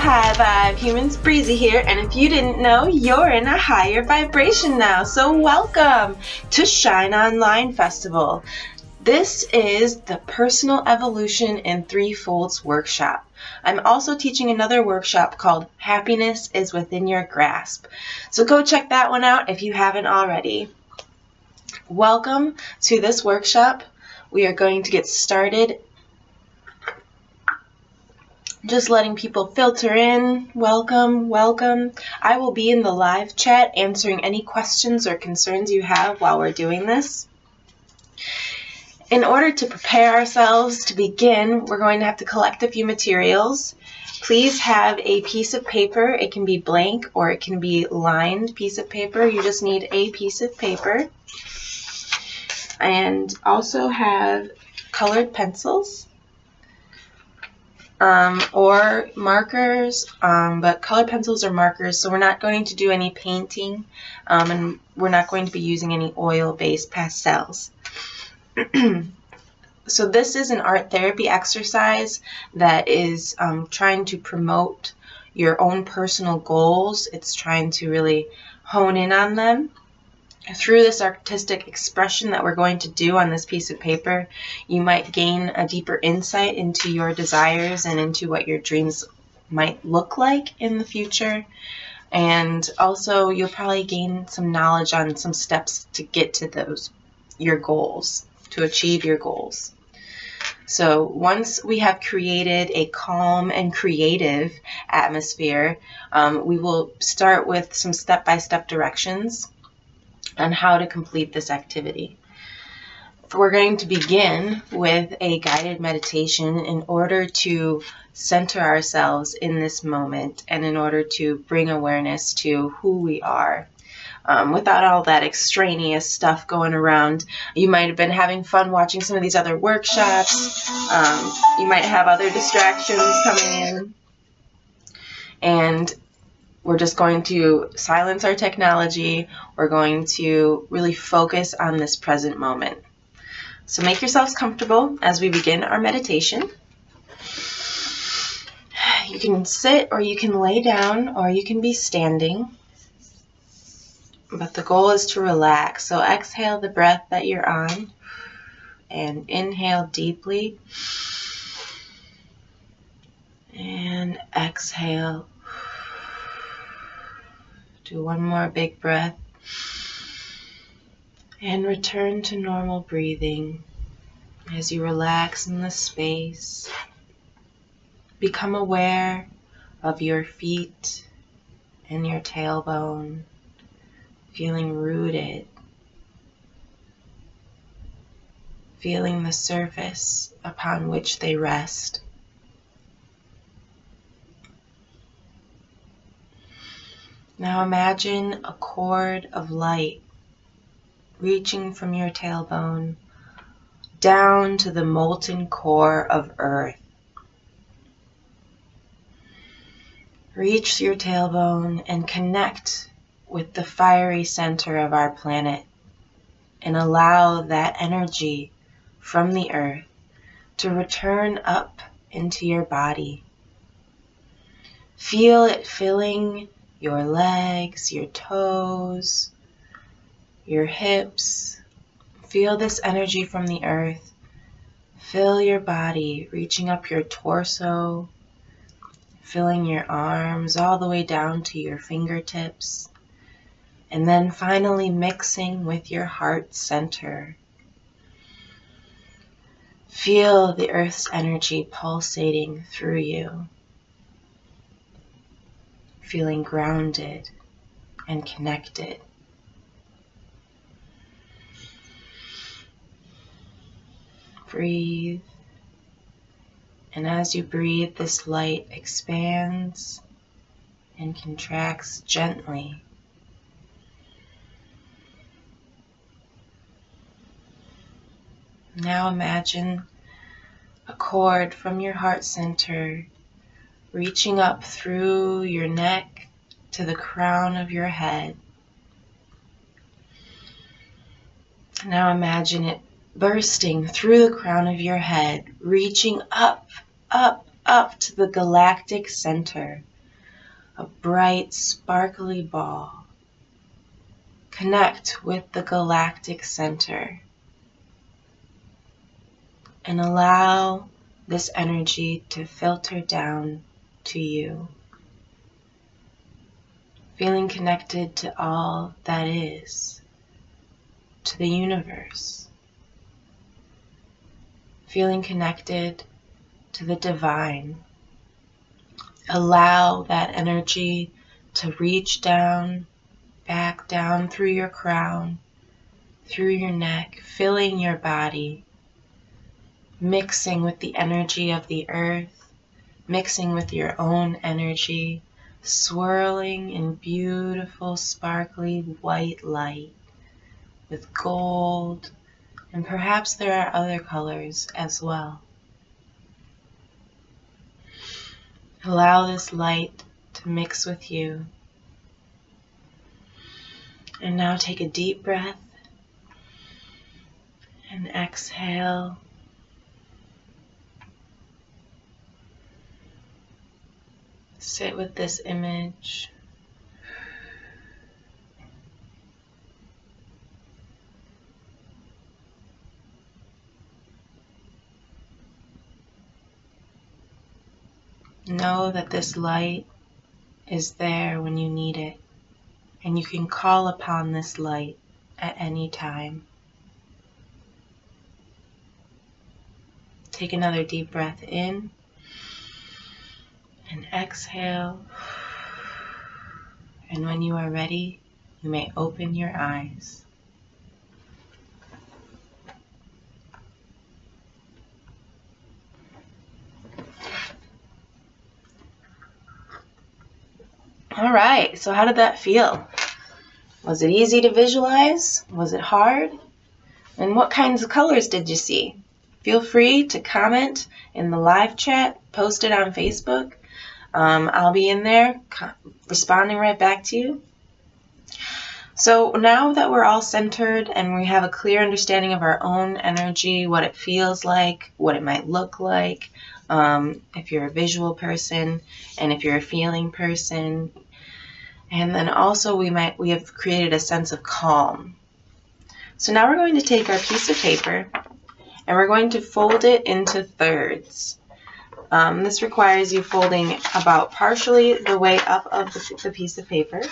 High Vibe Humans, Breezy here, and if you didn't know, you're in a higher vibration now, so welcome to Shine Online Festival. This is the Personal Evolution in Three Folds workshop. I'm also teaching another workshop called Happiness is Within Your Grasp, so go check that one out if you haven't already. Welcome to this workshop. We are going to get started. Just letting people filter in. Welcome, welcome. I will be in the live chat answering any questions or concerns you have while we're doing this. In order to prepare ourselves to begin, we're going to have to collect a few materials. Please have a piece of paper. It can be blank or it can be lined piece of paper. You just need a piece of paper. And also have colored pencils. Or markers, but colored pencils or markers, so we're not going to do any painting, and we're not going to be using any oil-based pastels. So this is an art therapy exercise that is trying to promote your own personal goals. It's trying to really hone in on them. Through this artistic expression that we're going to do on this piece of paper, you might gain a deeper insight into your desires and into what your dreams might look like in the future. And also, you'll probably gain some knowledge on some steps to get to your goals, to achieve your goals. So once we have created a calm and creative atmosphere, we will start with some step-by-step directions on how to complete this activity. We're going to begin with a guided meditation in order to center ourselves in this moment and in order to bring awareness to who we are. Without all that extraneous stuff going around. You might have been having fun watching some of these other workshops. You might have other distractions coming in. And we're just going to silence our technology. We're going to really focus on this present moment. So make yourselves comfortable as we begin our meditation. You can sit or you can lay down or you can be standing. But the goal is to relax. So exhale the breath that you're on and inhale deeply. And exhale. Do one more big breath and return to normal breathing as you relax in the space. Become aware of your feet and your tailbone, feeling rooted, feeling the surface upon which they rest. Now imagine a cord of light reaching from your tailbone down to the molten core of Earth. Reach your tailbone and connect with the fiery center of our planet and allow that energy from the Earth to return up into your body. Feel it filling your legs, your toes, your hips. Feel this energy from the earth. Fill your body, reaching up your torso, filling your arms all the way down to your fingertips, and then finally mixing with your heart center. Feel the earth's energy pulsating through you. Feeling grounded and connected. Breathe. And as you breathe, this light expands and contracts gently. Now imagine a cord from your heart center reaching up through your neck to the crown of your head. Now imagine it bursting through the crown of your head, reaching up, up, up to the galactic center, a bright, sparkly ball. Connect with the galactic center and allow this energy to filter down to you. Feeling connected to all that is, to the universe. Feeling connected to the divine. Allow that energy to reach down, back down through your crown, through your neck, filling your body, mixing with the energy of the earth, mixing with your own energy, swirling in beautiful, sparkly white light with gold, and perhaps there are other colors as well. Allow this light to mix with you. And now take a deep breath and exhale. Sit with this image. Know that this light is there when you need it, and you can call upon this light at any time. Take another deep breath in and exhale. And when you are ready, you may open your eyes. All right, so how did that feel? Was it easy to visualize? Was it hard? And what kinds of colors did you see? Feel free to comment in the live chat, post it on Facebook. I'll be in there responding right back to you. So now that we're all centered and we have a clear understanding of our own energy, what it feels like, what it might look like, if you're a visual person and if you're a feeling person, and then also we have created a sense of calm. So now we're going to take our piece of paper and we're going to fold it into thirds. This requires you folding about partially the way up of the piece of paper.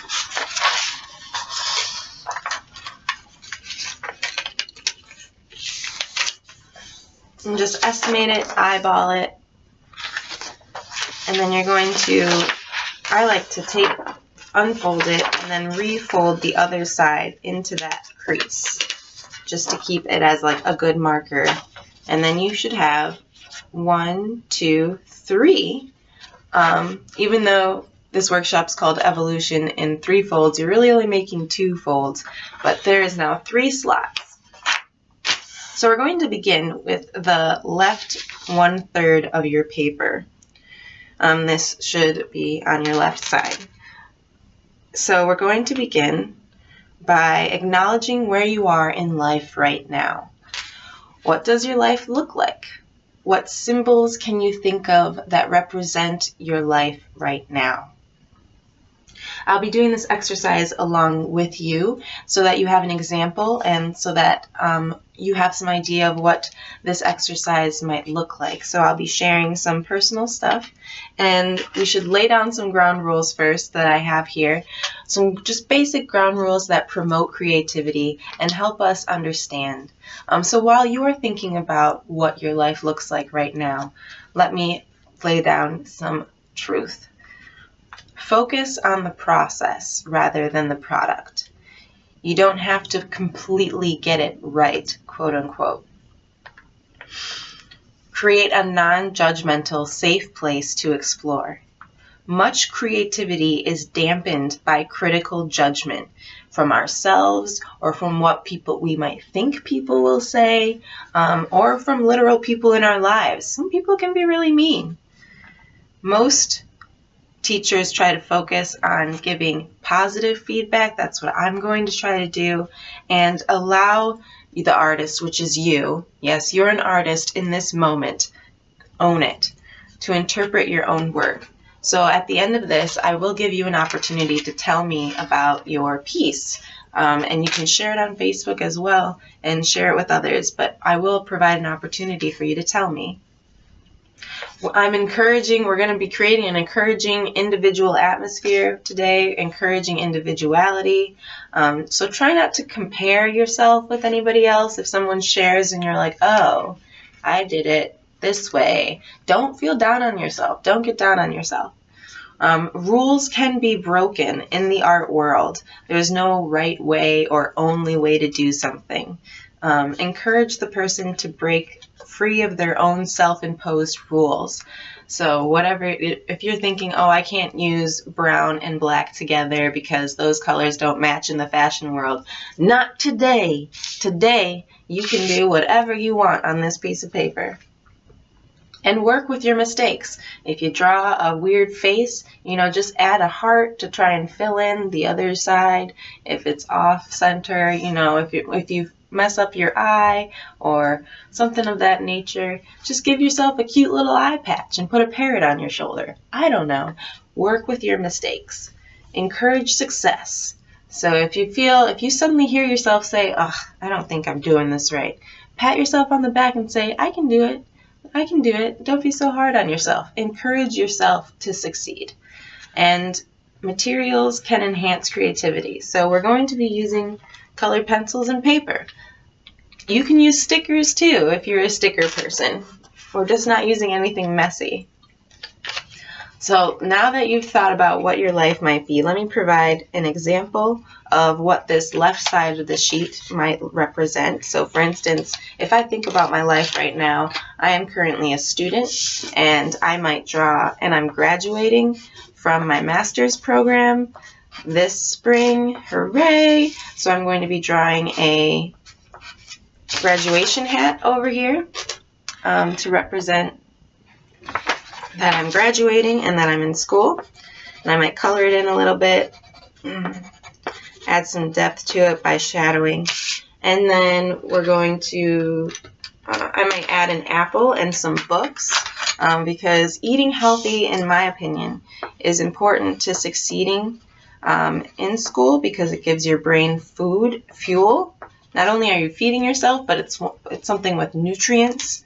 And just estimate it, eyeball it, and then you're going to, I like to unfold it and then refold the other side into that crease, just to keep it as like a good marker. And then you should have 1, 2, 3. Even though this workshop's called Evolution in 3 folds, you're really only making 2 folds, but there is now 3 slots. So we're going to begin with the left 1/3 of your paper. This should be on your left side. So we're going to begin by acknowledging where you are in life right now. What does your life look like? What symbols can you think of that represent your life right now? I'll be doing this exercise along with you so that you have an example and so that you have some idea of what this exercise might look like. So I'll be sharing some personal stuff, and we should lay down some ground rules first that I have here. Some just basic ground rules that promote creativity and help us understand. So while you are thinking about what your life looks like right now, let me lay down some truth. Focus on the process rather than the product. You don't have to completely get it right, quote unquote. Create a non-judgmental, safe place to explore. Much creativity is dampened by critical judgment from ourselves or from what we might think people will say, or from literal people in our lives. Some people can be really mean. Most teachers try to focus on giving positive feedback. That's what I'm going to try to do, and allow the artist, which is you, yes, you're an artist in this moment, own it, to interpret your own work. So at the end of this, I will give you an opportunity to tell me about your piece. And you can share it on Facebook as well and share it with others, but I will provide an opportunity for you to tell me. We're going to be creating an encouraging individual atmosphere today, encouraging individuality. So try not to compare yourself with anybody else. If someone shares and you're like, oh, I did it this way, don't feel down on yourself. Don't get down on yourself. Rules can be broken in the art world. There's no right way or only way to do something. Encourage the person to break free of their own self-imposed rules. So whatever, if you're thinking, oh, I can't use brown and black together because those colors don't match in the fashion world, not today. Today, you can do whatever you want on this piece of paper. And work with your mistakes. If you draw a weird face, just add a heart to try and fill in the other side. If it's off center, if you mess up your eye or something of that nature, just give yourself a cute little eye patch and put a parrot on your shoulder. I don't know. Work with your mistakes. Encourage success. So if you suddenly hear yourself say, ugh, I don't think I'm doing this right, pat yourself on the back and say, I can do it. I can do it. Don't be so hard on yourself. Encourage yourself to succeed. And materials can enhance creativity. So we're going to be using colored pencils and paper. You can use stickers too if you're a sticker person. We're just not using anything messy. So now that you've thought about what your life might be, let me provide an example of what this left side of the sheet might represent. So for instance, if I think about my life right now, I am currently a student and I might draw, and I'm graduating from my master's program this spring. Hooray! So I'm going to be drawing a graduation hat over here to represent that I'm graduating and that I'm in school. And I might color it in a little bit, add some depth to it by shadowing. And then we're going to, I might add an apple and some books because eating healthy, in my opinion, is important to succeeding in school because it gives your brain fuel. Not only are you feeding yourself, but it's something with nutrients.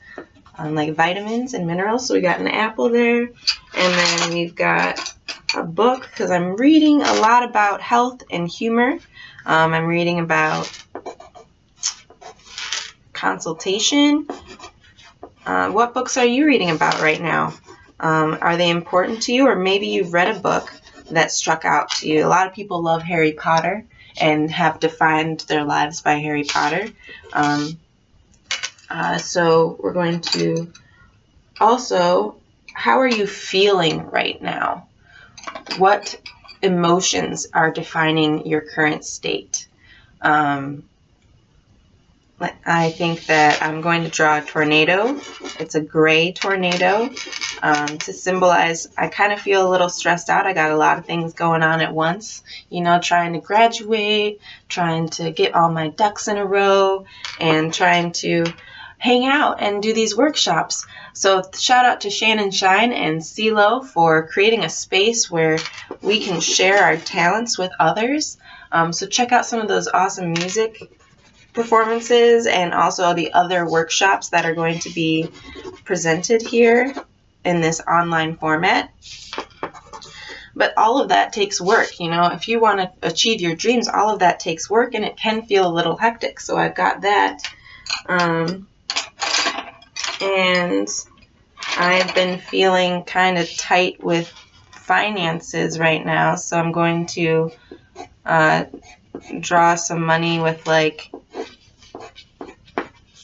Like vitamins and minerals. So we got an apple there, and then we've got a book because I'm reading a lot about health and humor. I'm reading about consultation. What books are you reading about right now? Are they important to you, or maybe you've read a book that struck out to you? A lot of people love Harry Potter and have defined their lives by Harry Potter. So we're going to also, how are you feeling right now? What emotions are defining your current state? I think that I'm going to draw a tornado. It's a gray tornado to symbolize I kind of feel a little stressed out. I got a lot of things going on at once, trying to graduate, trying to get all my ducks in a row, and trying to hang out and do these workshops. So shout out to Shannon Shine and CeeLo for creating a space where we can share our talents with others. So check out some of those awesome music performances and also the other workshops that are going to be presented here in this online format. But all of that takes work, if you want to achieve your dreams, all of that takes work and it can feel a little hectic. So I've got that. And I've been feeling kind of tight with finances right now, so I'm going to draw some money with like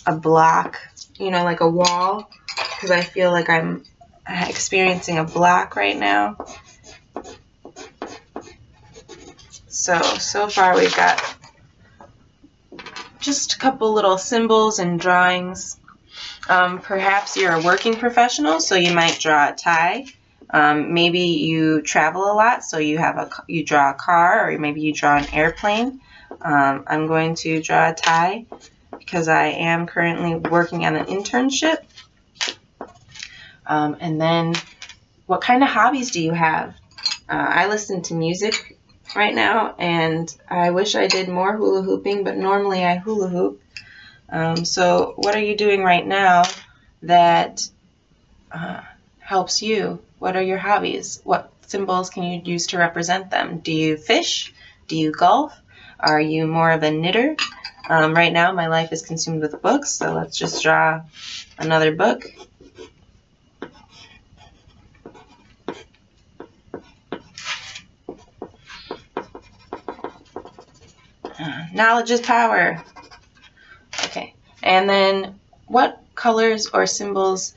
a block, like a wall, because I feel like I'm experiencing a block right now. So far we've got just a couple little symbols and drawings. Perhaps you're a working professional, so you might draw a tie. Maybe you travel a lot, so you draw a car, or maybe you draw an airplane. I'm going to draw a tie because I am currently working on an internship. And then What kind of hobbies do you have? I listen to music right now, and I wish I did more hula hooping, but normally I hula hoop. So what are you doing right now that helps you? What are your hobbies? What symbols can you use to represent them? Do you fish? Do you golf? Are you more of a knitter? Right now my life is consumed with books, so let's just draw another book. Knowledge is power. Okay, and then what colors or symbols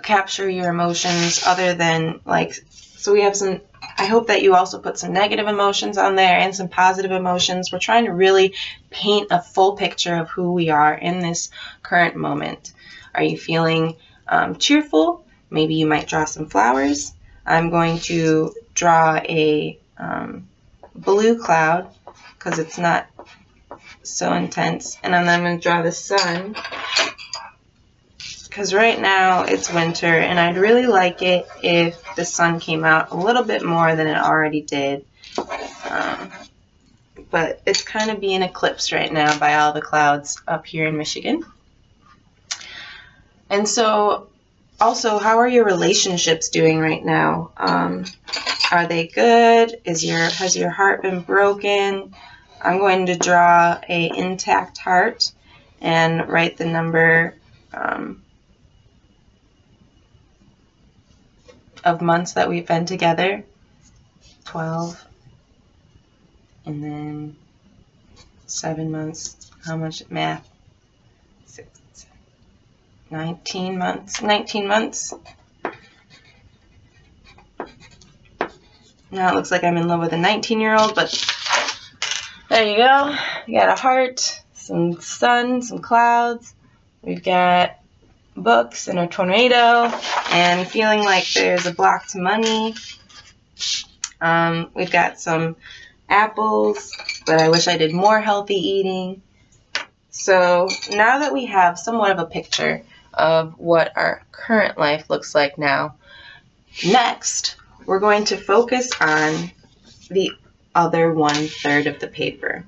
capture your emotions other than, like, so we have some, I hope that you also put some negative emotions on there and some positive emotions. We're trying to really paint a full picture of who we are in this current moment. Are you feeling cheerful? Maybe you might draw some flowers. I'm going to draw a blue cloud because it's not so intense, and then I'm going to draw the sun because right now it's winter and I'd really like it if the sun came out a little bit more than it already did, but it's kind of being eclipsed right now by all the clouds up here in Michigan. And so also, how are your relationships doing right now? Are they good? Has your heart been broken? I'm going to draw a intact heart and write the number of months that we've been together, 12, and then 7 months. How much math? 6, 7, 19 months. 19 months. Now it looks like I'm in love with a 19-year-old, but there you go. We got a heart, some sun, some clouds. We've got books and a tornado, and feeling like there's a block to money. We've got some apples, but I wish I did more healthy eating. So now that we have somewhat of a picture of what our current life looks like now, next we're going to focus on the other 1/3 of the paper.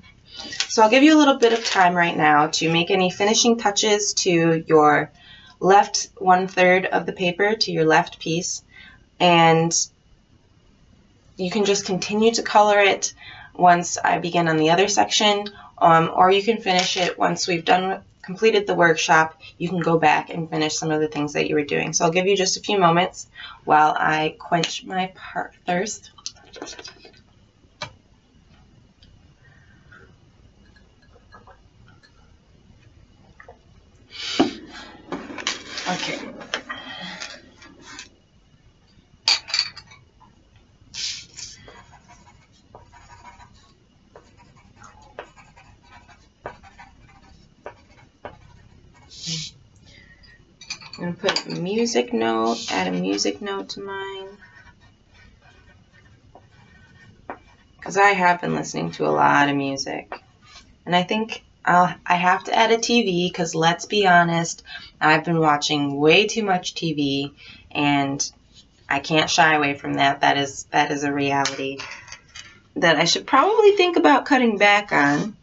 So I'll give you a little bit of time right now to make any finishing touches to your left 1/3 of the paper, to your left piece, and you can just continue to color it once I begin on the other section, or you can finish it once we've completed the workshop. You can go back and finish some of the things that you were doing. So I'll give you just a few moments while I quench my thirst. Okay. I'm going to put a music note, add a music note to mine, because I have been listening to a lot of music, and I think I have to add a TV, because let's be honest, I've been watching way too much TV, and I can't shy away from that. That is a reality that I should probably think about cutting back on.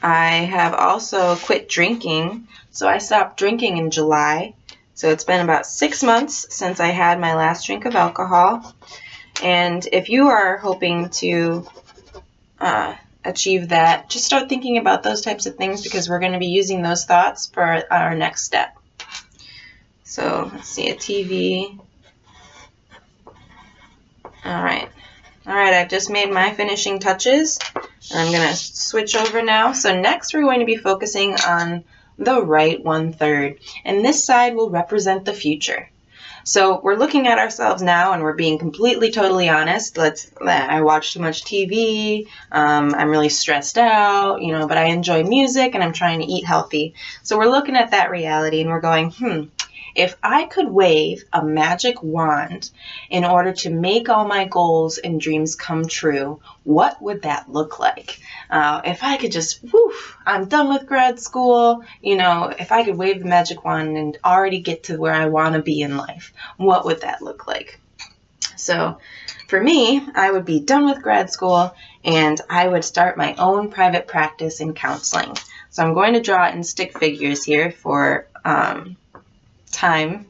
I have also quit drinking, so I stopped drinking in July. So it's been about 6 months since I had my last drink of alcohol. And if you are hoping to achieve that, just start thinking about those types of things, because we're going to be using those thoughts for our next step. So let's see, a TV. Alright, I've just made my finishing touches, and I'm going to switch over now. So next we're going to be focusing on the right 1/3, and this side will represent the future. So we're looking at ourselves now, and we're being completely, totally honest. I watch too much TV, I'm really stressed out, but I enjoy music, and I'm trying to eat healthy. So we're looking at that reality, and we're going, if I could wave a magic wand in order to make all my goals and dreams come true, what would that look like? If I could just, woof, I'm done with grad school, you know, if I could wave the magic wand and already get to where I want to be in life, what would that look like? So for me, I would be done with grad school and I would start my own private practice in counseling. So I'm going to draw in stick figures here for time,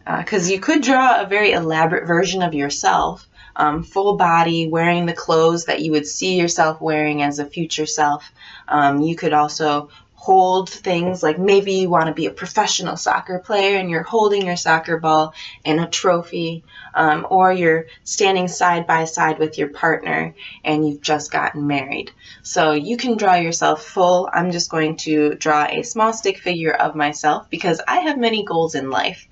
because you could draw a very elaborate version of yourself, full body, wearing the clothes that you would see yourself wearing as a future self. You could also hold things like maybe you want to be a professional soccer player and you're holding your soccer ball and a trophy, or you're standing side by side with your partner and you've just gotten married. So you can draw yourself full. I'm just going to draw a small stick figure of myself because I have many goals in life.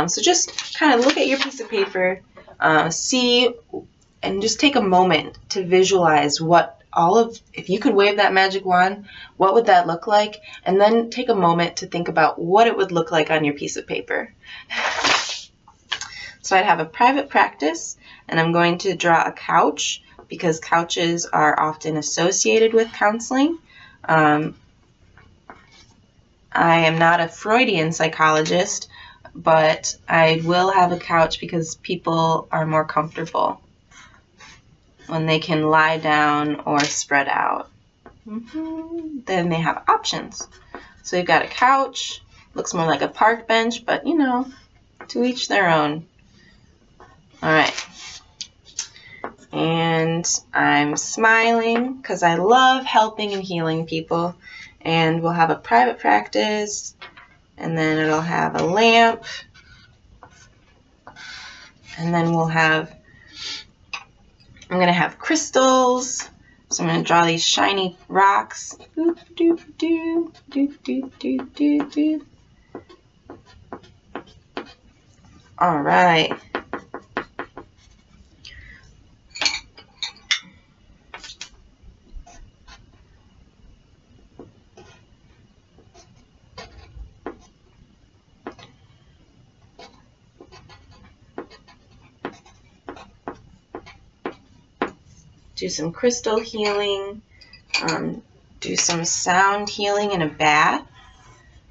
So just kind of look at your piece of paper, see, and just take a moment to visualize what if you could wave that magic wand, what would that look like? And then take a moment to think about what it would look like on your piece of paper. So I'd have a private practice, and I'm going to draw a couch because couches are often associated with counseling. I am not a Freudian psychologist, but I will have a couch because people are more comfortable when they can lie down or spread out. Then they have options. So you've got a couch, looks more like a park bench, but you know, to each their own. All right. And I'm smiling because I love helping and healing people. And we'll have a private practice, and then it'll have a lamp, and then I'm going to have crystals. So I'm going to draw these shiny rocks. All right. Do some crystal healing, do some sound healing in a bath.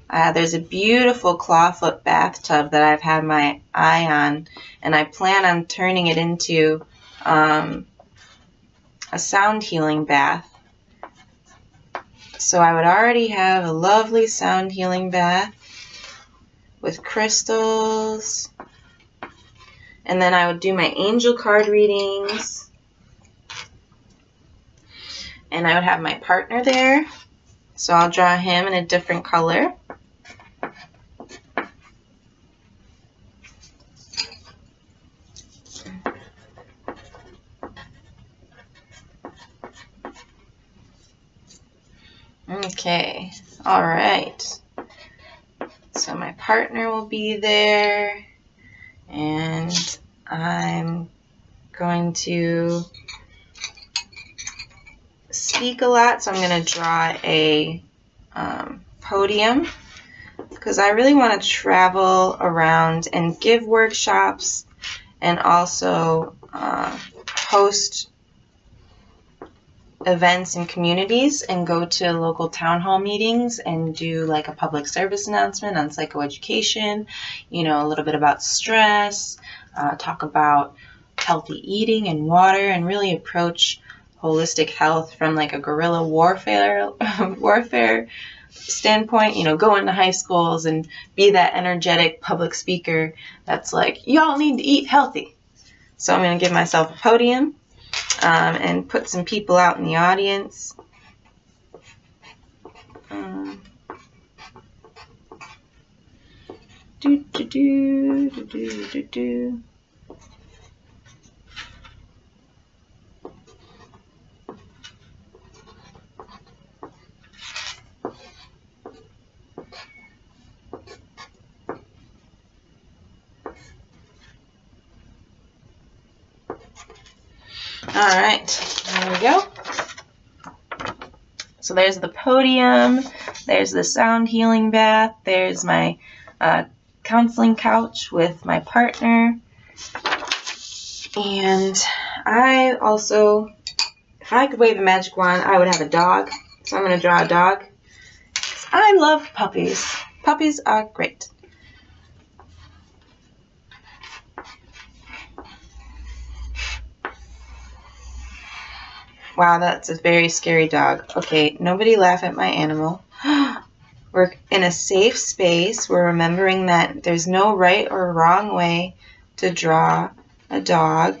There's a beautiful clawfoot bathtub that I've had my eye on, and I plan on turning it into a sound healing bath. So I would already have a lovely sound healing bath with crystals, and then I would do my angel card readings. And I would have my partner there, so I'll draw him in a different color. Okay, all right. So my partner will be there, and I'm going to speak a lot, so I'm going to draw a podium because I really want to travel around and give workshops and also host events in communities and go to local town hall meetings and do like a public service announcement on psychoeducation, you know, a little bit about stress, talk about healthy eating and water, and really approach holistic health from like a guerrilla warfare standpoint, you know, go into high schools and be that energetic public speaker that's like, y'all need to eat healthy. So I'm going to give myself a podium and put some people out in the audience. Alright, there we go. So there's the podium, there's the sound healing bath, there's my counseling couch with my partner. And I also, if I could wave a magic wand, I would have a dog. So I'm going to draw a dog. I love puppies. Puppies are great. Wow, that's a very scary dog. Okay, nobody laugh at my animal. We're in a safe space. We're remembering that there's no right or wrong way to draw a dog.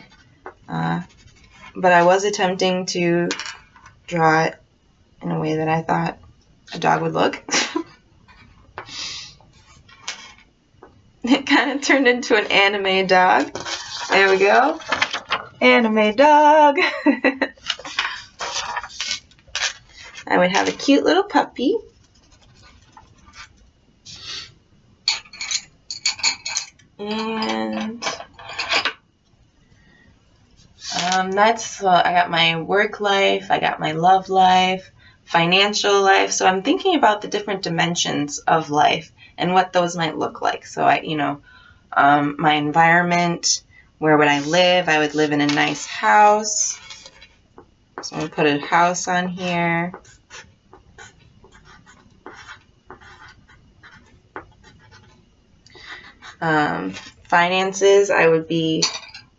But I was attempting to draw it in a way that I thought a dog would look. It kind of turned into an anime dog. There we go. Anime dog. I would have a cute little puppy. And I got my work life, I got my love life, financial life. So I'm thinking about the different dimensions of life and what those might look like. So my environment, where would I live? I would live in a nice house. So I'm going to put a house on here. Finances, I would be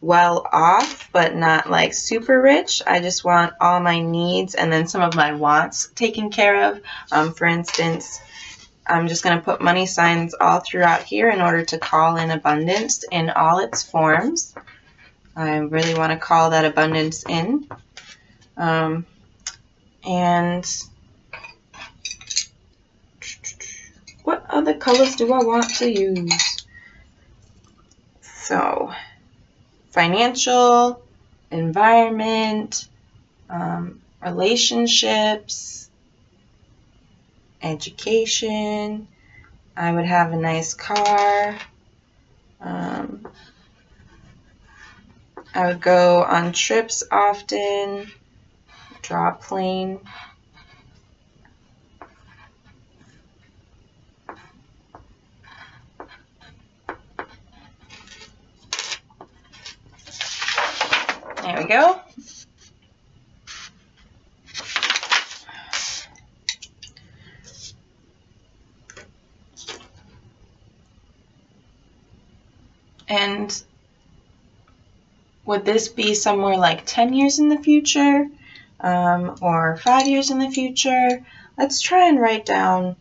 well off, but not like super rich. I just want all my needs and then some of my wants taken care of. For instance, I'm just going to put money signs all throughout here in order to call in abundance in all its forms. I really want to call that abundance in. And what other colors do I want to use? So, financial, environment, relationships, education. I would have a nice car. I would go on trips often. Draw a plane. There we go. And would this be somewhere like 10 years in the future or 5 years in the future? Let's try and write down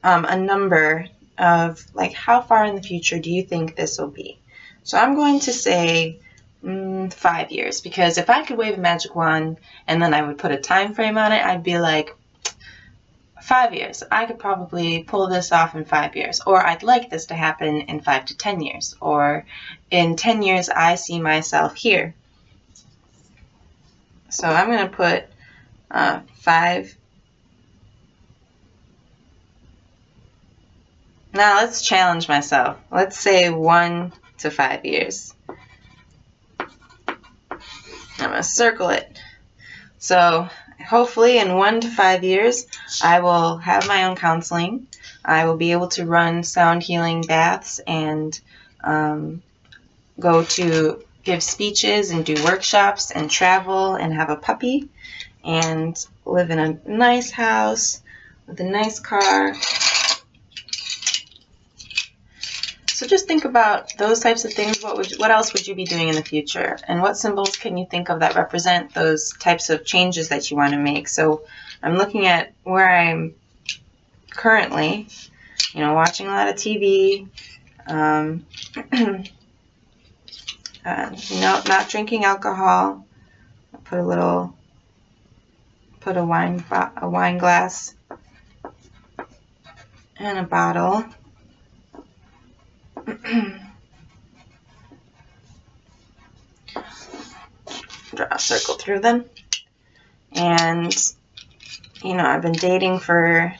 a number of like how far in the future do you think this will be? So I'm going to say 5 years, because if I could wave a magic wand and then I would put a time frame on it, I'd be like 5 years. I could probably pull this off in 5 years, or I'd like this to happen in 5 to 10 years, or in 10 years I see myself here. So I'm going to put 5. Now let's challenge myself. Let's say 1 to 5 years. I'm going to circle it. So hopefully in 1 to 5 years, I will have my own counseling. I will be able to run sound healing baths and go to give speeches and do workshops and travel and have a puppy and live in a nice house with a nice car. So just think about those types of things. What else would you be doing in the future? And what symbols can you think of that represent those types of changes that you want to make? So I'm looking at where I'm currently, watching a lot of TV, not drinking alcohol. I put a wine glass and a bottle. Draw a circle through them. And I've been dating for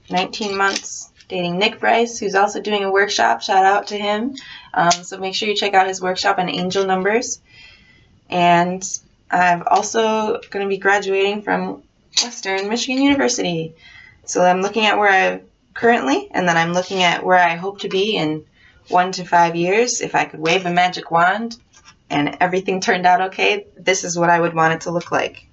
19 months, dating Nick Bryce, who's also doing a workshop. Shout out to him. So make sure you check out his workshop on angel numbers. And I'm also going to be graduating from Western Michigan University. So I'm looking at where I'm currently, and then I'm looking at where I hope to be in 1 to 5 years, if I could wave a magic wand and everything turned out okay, this is what I would want it to look like.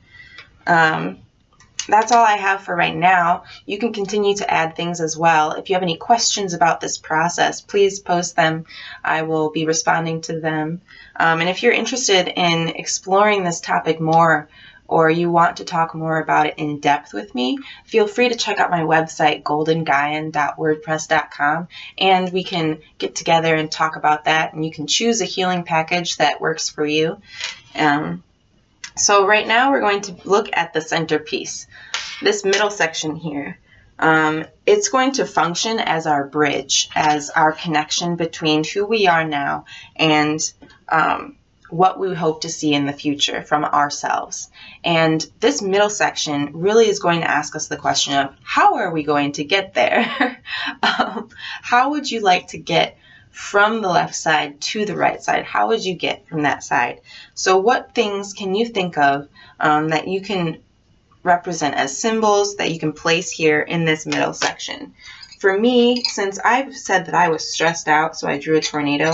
That's all I have for right now. You can continue to add things as well. If you have any questions about this process, please post them. I will be responding to them. And if you're interested in exploring this topic more, or you want to talk more about it in depth with me, feel free to check out my website, goldengaian.wordpress.com, and we can get together and talk about that, and you can choose a healing package that works for you. So right now we're going to look at the centerpiece, this middle section here. It's going to function as our bridge, as our connection between who we are now and what we hope to see in the future from ourselves. And this middle section really is going to ask us the question of, how are we going to get there? How would you like to get from the left side to the right side? How would you get from that side? So what things can you think of that you can represent as symbols that you can place here in this middle section? For me, since I've said that I was stressed out, so I drew a tornado,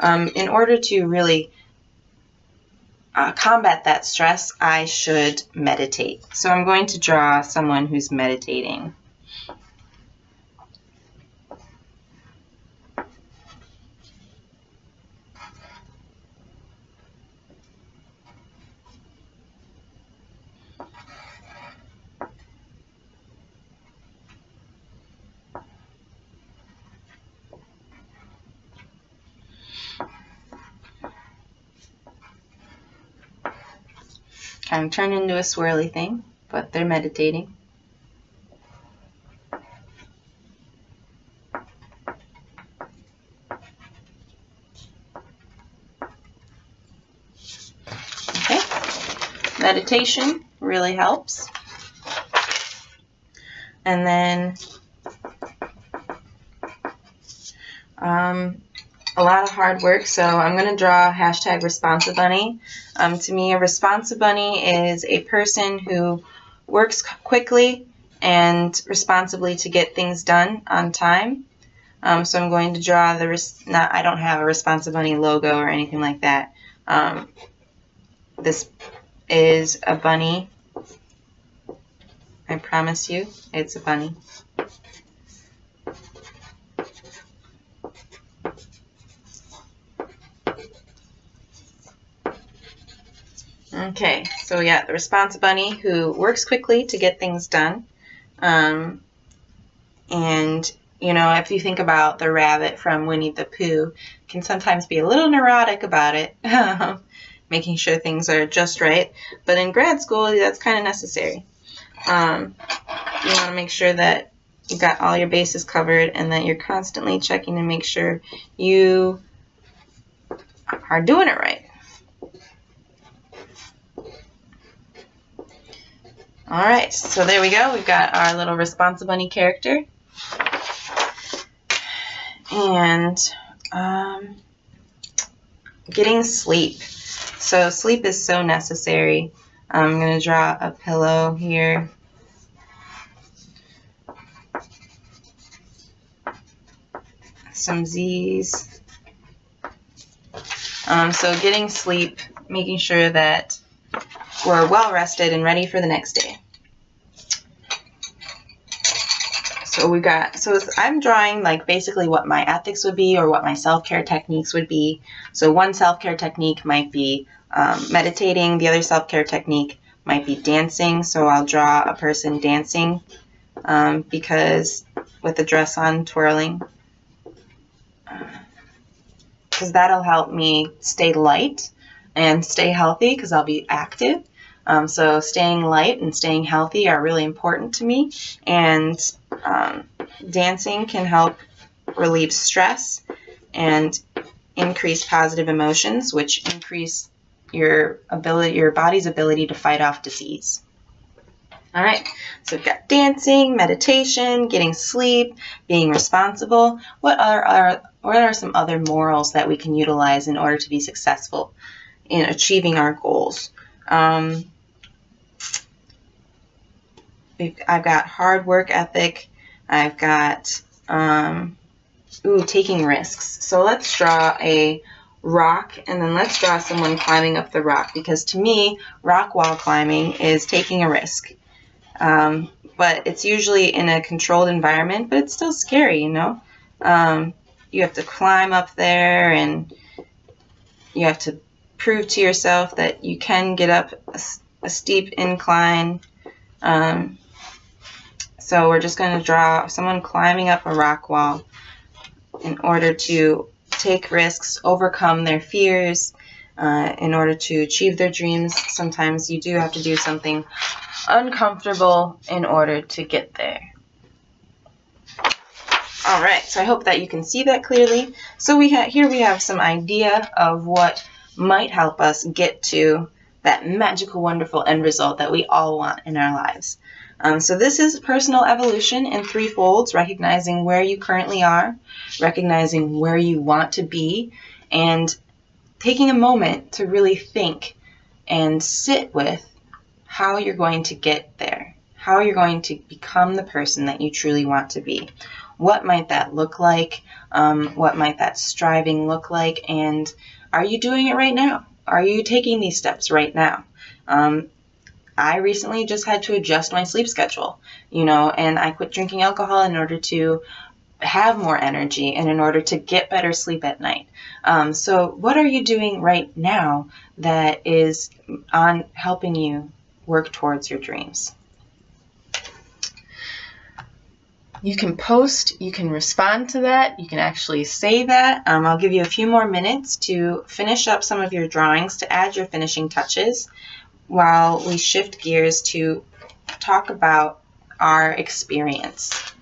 in order to really combat that stress, I should meditate. So I'm going to draw someone who's meditating. Kind of turned into a swirly thing, but they're meditating. Okay, meditation really helps. And then a lot of hard work, so I'm going to draw hashtag Responsibunny. To me, a Responsibunny is a person who works quickly and responsibly to get things done on time. So I'm going to draw the, I don't have a Responsibunny logo or anything like that. This is a bunny. I promise you, it's a bunny. Okay, so yeah, the Responsibunny who works quickly to get things done. And, you know, if you think about the rabbit from Winnie the Pooh, can sometimes be a little neurotic about it, making sure things are just right. But in grad school, that's kind of necessary. You want to make sure that you've got all your bases covered and that you're constantly checking to make sure you are doing it right. Alright, so there we go. We've got our little Responsibunny character. And getting sleep. So sleep is so necessary. I'm going to draw a pillow here. Some Z's. So getting sleep, making sure that we're well rested and ready for the next day. So we got, I'm drawing like basically what my ethics would be or what my self-care techniques would be. So one self-care technique might be meditating. The other self-care technique might be dancing. So I'll draw a person dancing because with the dress on, twirling. Because that'll help me stay light and stay healthy because I'll be active. So staying light and staying healthy are really important to me. And dancing can help relieve stress and increase positive emotions, which increase your body's ability to fight off disease. All right, so we've got dancing, meditation, getting sleep, being responsible. What are some other morals that we can utilize in order to be successful in achieving our goals? I've got hard work ethic. I've got Ooh, taking risks. So let's draw a rock, and then let's draw someone climbing up the rock, because to me, rock wall climbing is taking a risk. But it's usually in a controlled environment, but it's still scary, you know? You have to climb up there, and you have to prove to yourself that you can get up a steep incline. So we're just going to draw someone climbing up a rock wall in order to take risks, overcome their fears, in order to achieve their dreams. Sometimes you do have to do something uncomfortable in order to get there. All right, so I hope that you can see that clearly. So here we have some idea of what might help us get to that magical, wonderful end result that we all want in our lives. So this is personal evolution in 3 folds, recognizing where you currently are, recognizing where you want to be, and taking a moment to really think and sit with how you're going to get there, how you're going to become the person that you truly want to be. What might that look like? What might that striving look like? And are you doing it right now? Are you taking these steps right now? I recently just had to adjust my sleep schedule, you know, and I quit drinking alcohol in order to have more energy and in order to get better sleep at night. So what are you doing right now that is on helping you work towards your dreams? You can post, you can respond to that, you can actually say that. I'll give you a few more minutes to finish up some of your drawings, to add your finishing touches, while we shift gears to talk about our experience.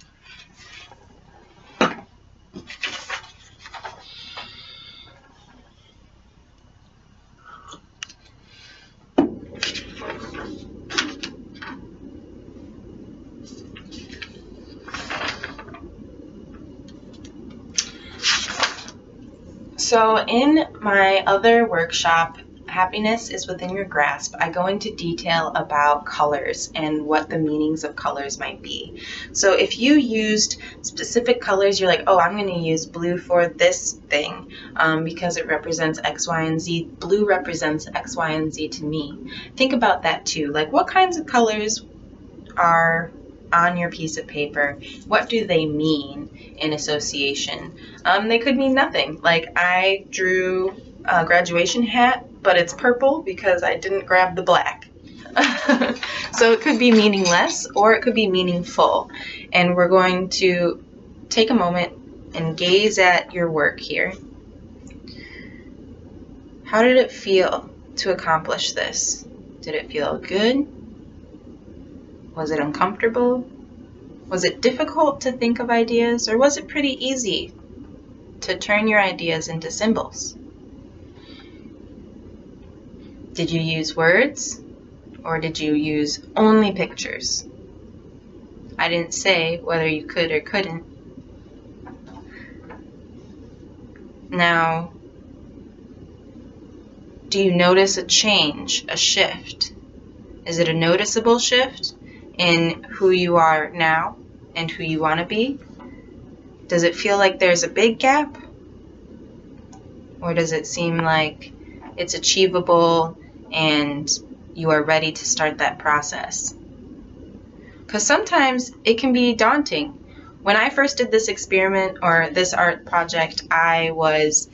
So in my other workshop, Happiness is Within Your Grasp, I go into detail about colors and what the meanings of colors might be. So if you used specific colors, you're like, oh, I'm going to use blue for this thing because it represents X, Y, and Z. Blue represents X, Y, and Z to me. Think about that too. Like, what kinds of colors are on your piece of paper? What do they mean in association? They could mean nothing. Like, I drew a graduation hat, but it's purple because I didn't grab the black. So it could be meaningless or it could be meaningful. And we're going to take a moment and gaze at your work here. How did it feel to accomplish this? Did it feel good? Was it uncomfortable? Was it difficult to think of ideas, or was it pretty easy to turn your ideas into symbols? Did you use words, or did you use only pictures? I didn't say whether you could or couldn't. Now, do you notice a change, a shift? Is it a noticeable shift in who you are now and who you want to be? Does it feel like there's a big gap? Or does it seem like it's achievable and you are ready to start that process? Because sometimes it can be daunting. When I first did this experiment or this art project, I was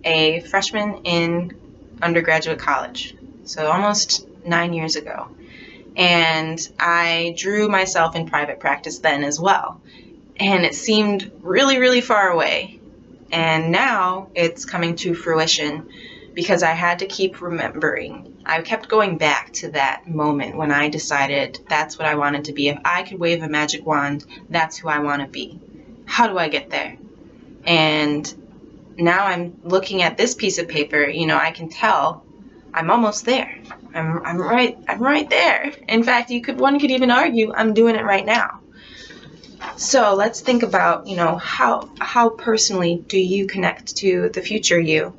a freshman in undergraduate college, so almost 9 years ago. And I drew myself in private practice then as well. And it seemed really, really far away. And now it's coming to fruition because I had to keep remembering. I kept going back to that moment when I decided that's what I wanted to be. If I could wave a magic wand, that's who I want to be. How do I get there? And now I'm looking at this piece of paper, you know, I can tell I'm almost there. I'm right there. In fact, one could even argue I'm doing it right now. So let's think about, you know, how personally do you connect to the future you?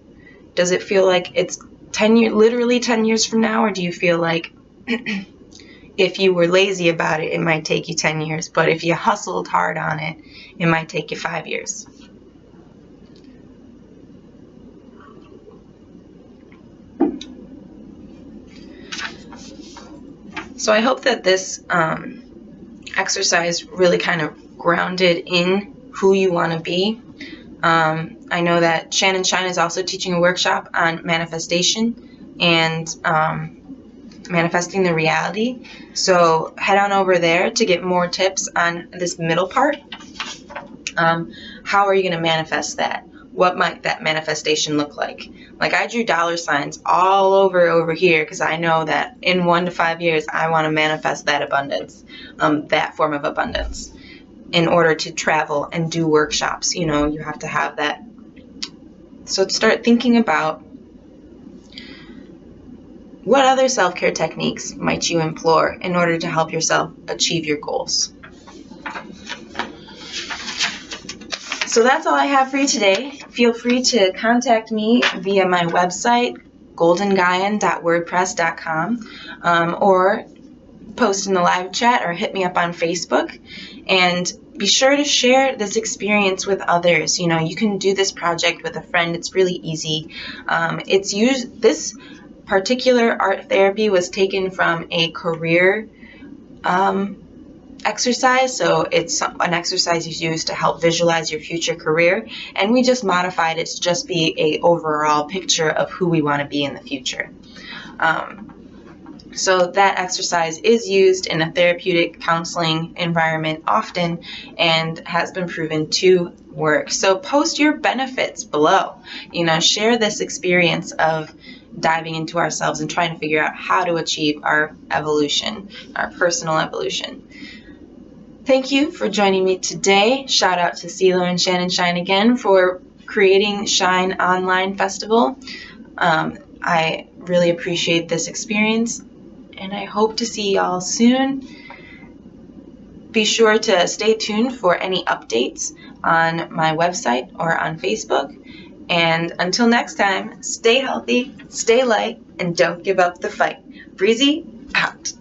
Does it feel like it's literally 10 years from now, or do you feel like if you were lazy about it, it might take you 10 years. But if you hustled hard on it, it might take you 5 years. So I hope that this exercise really kind of grounded in who you want to be. I know that Shannon Shine is also teaching a workshop on manifestation and manifesting the reality. So head on over there to get more tips on this middle part. How are you going to manifest that? What might that manifestation look like? Like, I drew dollar signs all over here because I know that in 1 to 5 years I want to manifest that abundance, that form of abundance. In order to travel and do workshops, you know, you have to have that. So start thinking about what other self-care techniques might you employ in order to help yourself achieve your goals. So that's all I have for you today. Feel free to contact me via my website, goldengaian.wordpress.com, or post in the live chat or hit me up on Facebook. And be sure to share this experience with others. You know, you can do this project with a friend. It's really easy. This particular art therapy was taken from a career exercise, so it's an exercise you use to help visualize your future career, and we just modified it to just be a overall picture of who we want to be in the future. So that exercise is used in a therapeutic counseling environment often and has been proven to work. So post your benefits below. You know, share this experience of diving into ourselves and trying to figure out how to achieve our evolution, our personal evolution. Thank you for joining me today. Shout out to CeeLo and Shannon Shine again for creating Shine Online Festival. I really appreciate this experience, and I hope to see y'all soon. Be sure to stay tuned for any updates on my website or on Facebook. And until next time, stay healthy, stay light, and don't give up the fight. Breezy out.